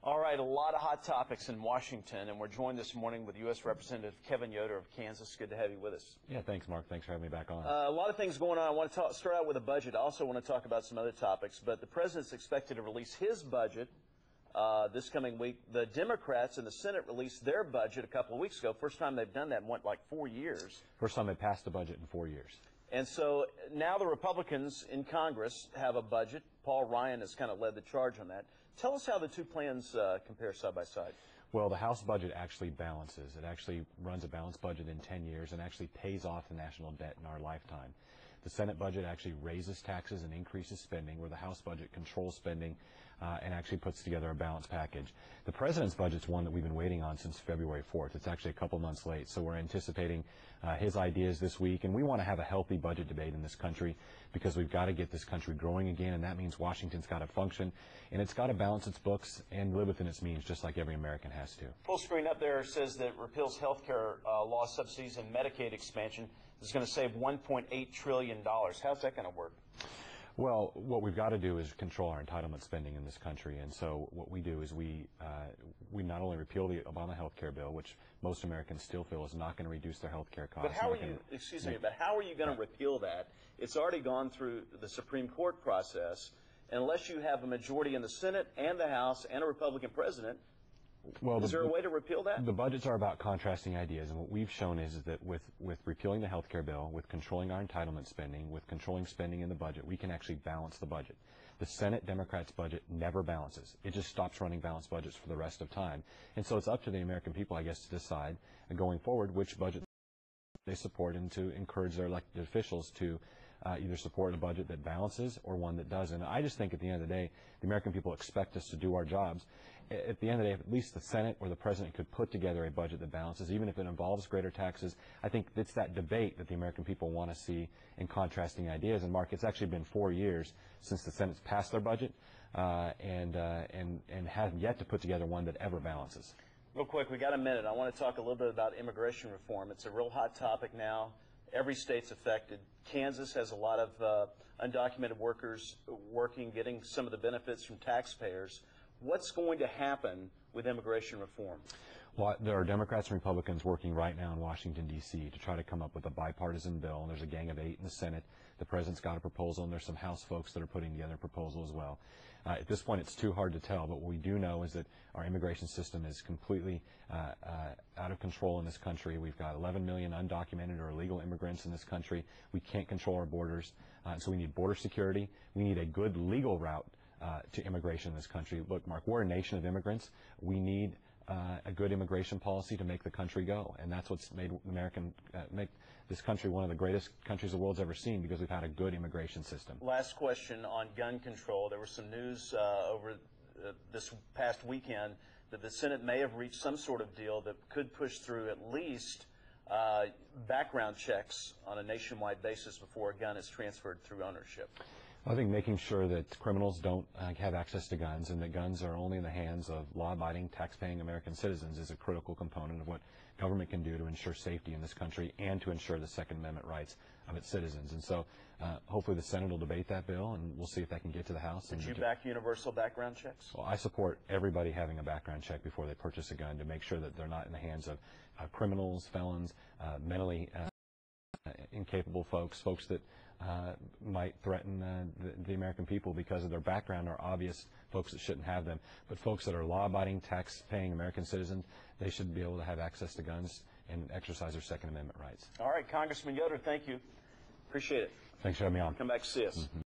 All right, a lot of hot topics in Washington, and we're joined this morning with U.S. Representative Kevin Yoder of Kansas. Good to have you with us. Yeah, thanks, Mark. Thanks for having me back on. A lot of things going on. I want to start out with a budget. I also want to talk about some other topics, but the president's expected to release his budget this coming week. The Democrats in the Senate released their budget a couple of weeks ago. First time they've done that in, like 4 years. First time they passed the budget in 4 years. And so now the Republicans in Congress have a budget. Paul Ryan has kind of led the charge on that. Tell us how the two plans compare side by side. Well, the House budget actually balances. It actually runs a balanced budget in 10 years and actually pays off the national debt in our lifetime. The Senate budget actually raises taxes and increases spending, where the House budget controls spending and actually puts together a balanced package. The President's budget's one that we've been waiting on since February 4th. It's actually a couple months late, so we're anticipating his ideas this week, and we want to have a healthy budget debate in this country because we've got to get this country growing again, and that means Washington's got to function, and it's got to balance its books and live within its means, just like every American has to. Full screen up there says that repeals health care law subsidies and Medicaid expansion is going to save $1.8 trillion. How's that going to work? Well, what we've got to do is control our entitlement spending in this country, and so what we do is we not only repeal the Obama health care bill, which most Americans still feel is not going to reduce their health care costs. But how are you, excuse me, but how are you going to repeal that? It's already gone through the Supreme Court process. Unless you have a majority in the Senate and the House and a Republican president, well, is there a way to repeal that? The budgets are about contrasting ideas, and what we've shown is that with repealing the health care bill, with controlling our entitlement spending, with controlling spending in the budget, we can actually balance the budget. The Senate Democrats' budget never balances. It just stops running balanced budgets for the rest of time. And so it's up to the American people, I guess, to decide going forward which budget they support and to encourage their elected officials to either support a budget that balances or one that doesn't. I just think at the end of the day, the American people expect us to do our jobs. At the end of the day, if at least the Senate or the President could put together a budget that balances, even if it involves greater taxes, I think it's that debate that the American people want to see in contrasting ideas. And Mark, it's actually been 4 years since the Senate's passed their budget and have yet to put together one that ever balances. Real quick, we got a minute. I want to talk a little bit about immigration reform. It's a real hot topic now. Every state's affected. Kansas has a lot of undocumented workers working, getting some of the benefits from taxpayers. What's going to happen with immigration reform? Well, there are Democrats and Republicans working right now in Washington, D.C. to try to come up with a bipartisan bill, and there's a gang of 8 in the Senate. The President's got a proposal, and there's some House folks that are putting together a proposal as well. At this point, it's too hard to tell, but what we do know is that our immigration system is completely out of control in this country. We've got 11 million undocumented or illegal immigrants in this country. We can't control our borders, so we need border security. We need a good legal route to immigration in this country. Look, Mark, we're a nation of immigrants. We need a good immigration policy to make the country go, and that's what's made make this country one of the greatest countries the world's ever seen, because we've had a good immigration system. Last question on gun control. There was some news over this past weekend that the Senate may have reached some sort of deal that could push through at least background checks on a nationwide basis before a gun is transferred through ownership. I think making sure that criminals don't have access to guns and that guns are only in the hands of law-abiding, tax-paying American citizens is a critical component of what government can do to ensure safety in this country and to ensure the Second Amendment rights of its citizens. And so hopefully the Senate will debate that bill, and we'll see if that can get to the House. Did you back universal background checks? Well, I support everybody having a background check before they purchase a gun to make sure that they're not in the hands of criminals, felons, mentally incapable folks that might threaten the American people because of their background, or obvious folks that shouldn't have them. But folks that are law-abiding, tax-paying American citizens, they should be able to have access to guns and exercise their Second Amendment rights. All right, Congressman Yoder, thank you. Appreciate it. Thanks for having me on. Come back to see us.